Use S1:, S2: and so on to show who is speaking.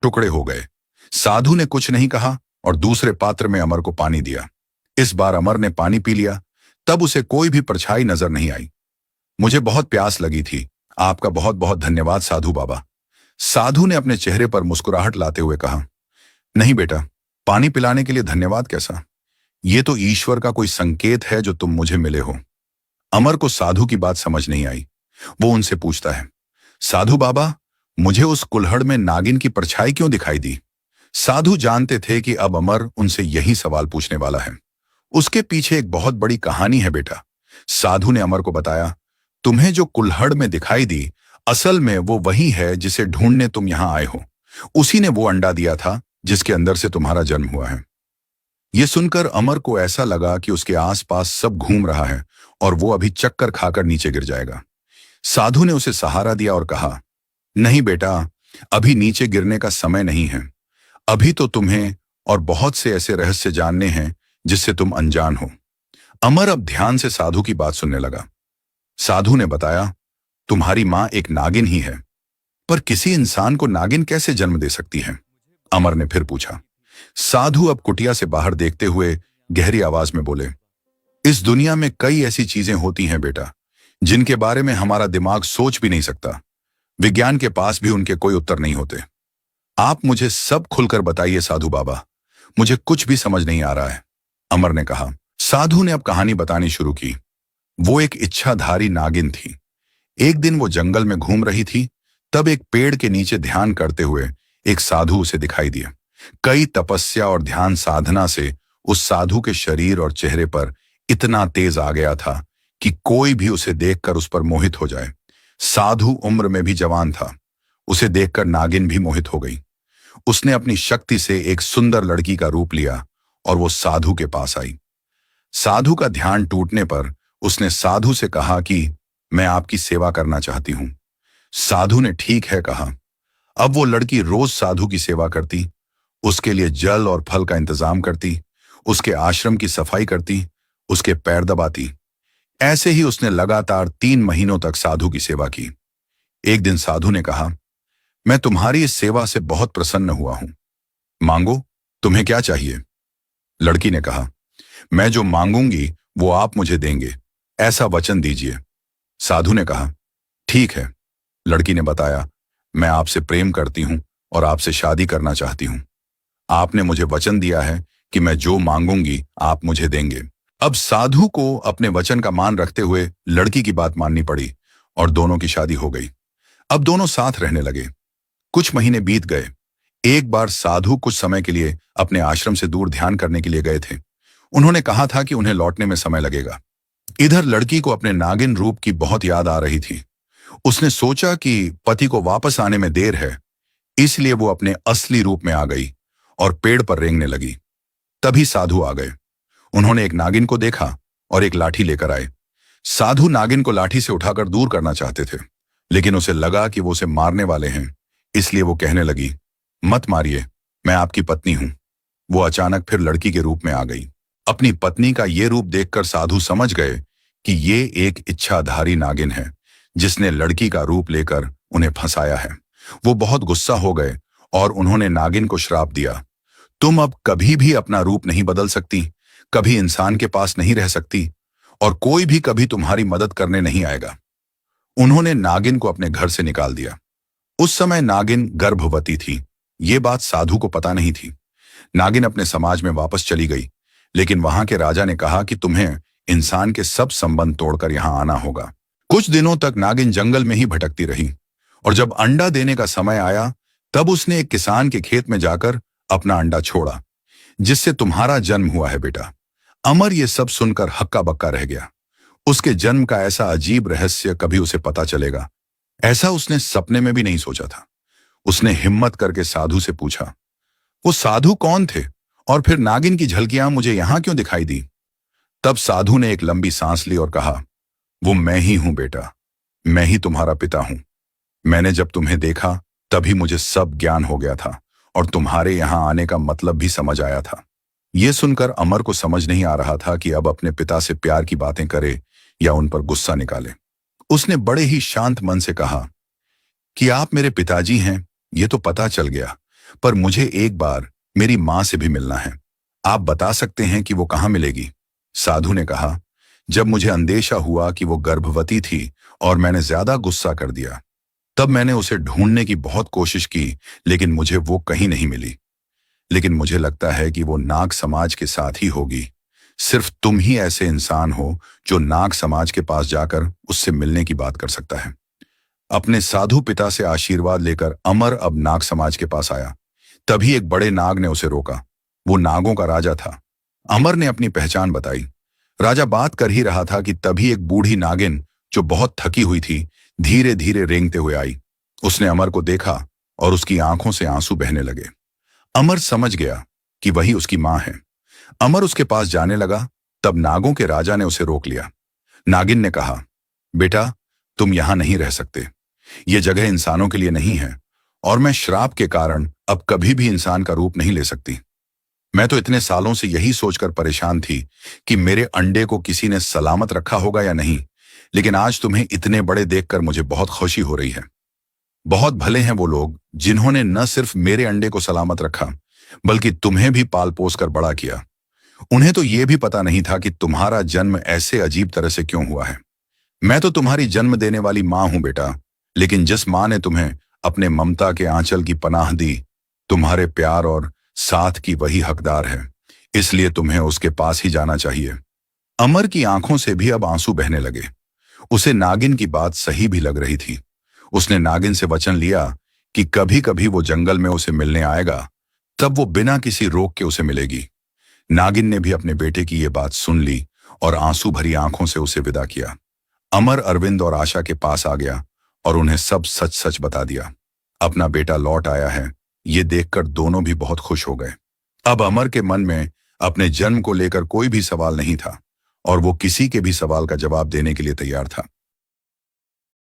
S1: टुकड़े हो गए। साधु ने कुछ नहीं कहा और दूसरे पात्र में अमर को पानी दिया। इस बार अमर ने पानी पी लिया। तब उसे कोई भी परछाई नजर नहीं आई। मुझे बहुत प्यास लगी थी। आपका बहुत बहुत धन्यवाद साधु बाबा। साधु ने अपने चेहरे पर मुस्कुराहट लाते हुए कहा, नहीं बेटा, पानी पिलाने के लिए धन्यवाद कैसा? ये तो ईश्वर का कोई संकेत है जो तुम मुझे मिले हो। अमर को साधु की बात समझ नहीं आई। वो उनसे पूछता है, साधु बाबा, मुझे उस कुल्हड़ में नागिन की परछाई क्यों दिखाई दी? साधु जानते थे कि अब अमर उनसे यही सवाल पूछने वाला है। उसके पीछे एक बहुत बड़ी कहानी है बेटा। साधु ने अमर को बताया, तुम्हें जो कुल्हड़ में दिखाई दी, असल में वो वही है जिसे ढूंढने तुम यहां आए हो। उसी ने वो अंडा दिया था जिसके अंदर से तुम्हारा जन्म हुआ है। ये सुनकर अमर को ऐसा लगा कि उसके आसपास सब घूम रहा है और वो अभी चक्कर खाकर नीचे गिर जाएगा। साधु ने उसे सहारा दिया और कहा, नहीं बेटा, अभी नीचे गिरने का समय नहीं है। अभी तो तुम्हें और बहुत से ऐसे रहस्य जानने हैं जिससे तुम अनजान हो। अमर अब ध्यान से साधु की बात सुनने लगा। साधु ने बताया, तुम्हारी मां एक नागिन ही है, पर किसी इंसान को नागिन कैसे जन्म दे सकती है? अमर ने फिर पूछा। साधु अब कुटिया से बाहर देखते हुए गहरी आवाज में बोले, इस दुनिया में कई ऐसी चीजें होती हैं बेटा, जिनके बारे में हमारा दिमाग सोच भी नहीं सकता। विज्ञान के पास भी उनके कोई उत्तर नहीं होते। आप मुझे सब खुलकर बताइए साधु बाबा, मुझे कुछ भी समझ नहीं आ रहा है, अमर ने कहा। साधु ने अब कहानी बतानी शुरू की। वो एक इच्छाधारी नागिन थी। एक दिन वो जंगल में घूम रही थी। तब एक पेड़ के नीचे ध्यान करते हुए एक साधु उसे दिखाई दिया। कई तपस्या और ध्यान साधना से उस साधु के शरीर और चेहरे पर इतना तेज आ गया था कि कोई भी उसे देखकर उस पर मोहित हो जाए। साधु उम्र में भी जवान था। उसे देखकर नागिन भी मोहित हो गई। उसने अपनी शक्ति से एक सुंदर लड़की का रूप लिया और वो साधु के पास आई। साधु का ध्यान टूटने पर उसने साधु से कहा कि मैं आपकी सेवा करना चाहती हूं। साधु ने ठीक है कहा। अब वो लड़की रोज साधु की सेवा करती, उसके लिए जल और फल का इंतजाम करती, उसके आश्रम की सफाई करती, उसके पैर दबाती। ऐसे ही उसने लगातार 3 महीनों तक साधु की सेवा की। एक दिन साधु ने कहा, मैं तुम्हारी इस सेवा से बहुत प्रसन्न हुआ हूं। मांगो, तुम्हें क्या चाहिए? लड़की ने कहा, मैं जो मांगूंगी वो आप मुझे देंगे, ऐसा वचन दीजिए। साधु ने कहा, ठीक है। लड़की ने बताया, मैं आपसे प्रेम करती हूं और आपसे शादी करना चाहती हूं। आपने मुझे वचन दिया है कि मैं जो मांगूंगी आप मुझे देंगे। अब साधु को अपने वचन का मान रखते हुए लड़की की बात माननी पड़ी और दोनों की शादी हो गई। अब दोनों साथ रहने लगे। कुछ महीने बीत गए। एक बार साधु कुछ समय के लिए अपने आश्रम से दूर ध्यान करने के लिए गए थे। उन्होंने कहा था कि उन्हें लौटने में समय लगेगा। इधर लड़की को अपने नागिन रूप की बहुत याद आ रही थी। उसने सोचा कि पति को वापस आने में देर है, इसलिए वो अपने असली रूप में आ गई और पेड़ पर रेंगने लगी। तभी साधु आ गए। उन्होंने एक नागिन को देखा और एक लाठी लेकर आए। साधु नागिन को लाठी से उठाकर दूर करना चाहते थे, लेकिन उसे लगा कि वो उसे मारने वाले हैं, इसलिए वो कहने लगी, मत मारिए, मैं आपकी पत्नी हूं। वो अचानक फिर लड़की के रूप में आ गई। अपनी पत्नी का ये रूप देखकर साधु समझ गए कि ये एक इच्छाधारी नागिन है जिसने लड़की का रूप लेकर उन्हें फंसाया है। वो बहुत गुस्सा हो गए और उन्होंने नागिन को श्राप दिया, तुम अब कभी भी अपना रूप नहीं बदल सकती, कभी इंसान के पास नहीं रह सकती और कोई भी कभी तुम्हारी मदद करने नहीं आएगा। उन्होंने नागिन को अपने घर से निकाल दिया। उस समय नागिन गर्भवती थी। ये बात साधु को पता नहीं थी। नागिन अपने समाज में वापस चली गई, लेकिन वहां के राजा ने कहा कि तुम्हें इंसान के सब संबंध तोड़कर यहां आना होगा। कुछ दिनों तक नागिन जंगल में ही भटकती रही और जब अंडा देने का समय आया तब उसने एक किसान के खेत में जाकर अपना अंडा छोड़ा, जिससे तुम्हारा जन्म हुआ है बेटा। अमर ये सब सुनकर हक्का बक्का रह गया। उसके जन्म का ऐसा अजीब रहस्य कभी उसे पता चलेगा, ऐसा उसने सपने में भी नहीं सोचा था। उसने हिम्मत करके साधु से पूछा, वो साधु कौन थे और फिर नागिन की झलकियां मुझे यहां क्यों दिखाई दी? तब साधु ने एक लंबी सांस ली और कहा, वो मैं ही हूं बेटा, मैं ही तुम्हारा पिता हूं। मैंने जब तुम्हें देखा तभी मुझे सब ज्ञान हो गया था और तुम्हारे यहां आने का मतलब भी समझ आया था। यह सुनकर अमर को समझ नहीं आ रहा था कि अब अपने पिता से प्यार की बातें करे या उन पर गुस्सा निकाले। उसने बड़े ही शांत मन से कहा कि आप मेरे पिताजी हैं, ये तो पता चल गया, पर मुझे एक बार मेरी मां से भी मिलना है। आप बता सकते हैं कि वो कहाँ मिलेगी? साधु ने कहा, जब मुझे अंदेशा हुआ कि वो गर्भवती थी और मैंने ज्यादा गुस्सा कर दिया, तब मैंने उसे ढूंढने की बहुत कोशिश की, लेकिन मुझे वो कहीं नहीं मिली। लेकिन मुझे लगता है कि वो नाग समाज के साथ ही होगी। सिर्फ तुम ही ऐसे इंसान हो जो नाग समाज के पास जाकर उससे मिलने की बात कर सकता है। अपने साधु पिता से आशीर्वाद लेकर अमर अब नाग समाज के पास आया। तभी एक बड़े नाग ने उसे रोका। वो नागों का राजा था। अमर ने अपनी पहचान बताई। राजा बात कर ही रहा था कि तभी एक बूढ़ी नागिन जो बहुत थकी हुई थी, धीरे धीरे रेंगते हुए आई। उसने अमर को देखा और उसकी आंखों से आंसू बहने लगे। अमर समझ गया कि वही उसकी मां है। अमर उसके पास जाने लगा, तब नागों के राजा ने उसे रोक लिया। नागिन ने कहा, बेटा, तुम यहां नहीं रह सकते। ये जगह इंसानों के लिए नहीं है और मैं श्राप के कारण अब कभी भी इंसान का रूप नहीं ले सकती। मैं तो इतने सालों से यही सोचकर परेशान थी कि मेरे अंडे को किसी ने सलामत रखा होगा या नहीं, लेकिन आज तुम्हें इतने बड़े देखकर मुझे बहुत खुशी हो रही है। बहुत भले हैं वो लोग जिन्होंने न सिर्फ मेरे अंडे को सलामत रखा, बल्कि तुम्हें भी पाल पोस कर बड़ा किया। उन्हें तो यह भी पता नहीं था कि तुम्हारा जन्म ऐसे अजीब तरह से क्यों हुआ है। मैं तो तुम्हारी जन्म देने वाली मां हूं बेटा, लेकिन जिस मां ने तुम्हें अपने ममता के आंचल की पनाह दी, तुम्हारे प्यार और साथ की वही हकदार है, इसलिए तुम्हें उसके पास ही जाना चाहिए। अमर की आंखों से भी अब आंसू बहने लगे। उसे नागिन की बात सही भी लग रही थी। उसने नागिन से वचन लिया कि कभी कभी वो जंगल में उसे मिलने आएगा, तब वो बिना किसी रोक के उसे मिलेगी। नागिन ने भी अपने बेटे की ये बात सुन ली और आंसू भरी आंखों से उसे विदा किया। अमर अरविंद और आशा के पास आ गया और उन्हें सब सच सच बता दिया। अपना बेटा लौट आया है, ये देखकर दोनों भी बहुत खुश हो गए। अब अमर के मन में अपने जन्म को लेकर कोई भी सवाल नहीं था और वो किसी के भी सवाल का जवाब देने के लिए तैयार था।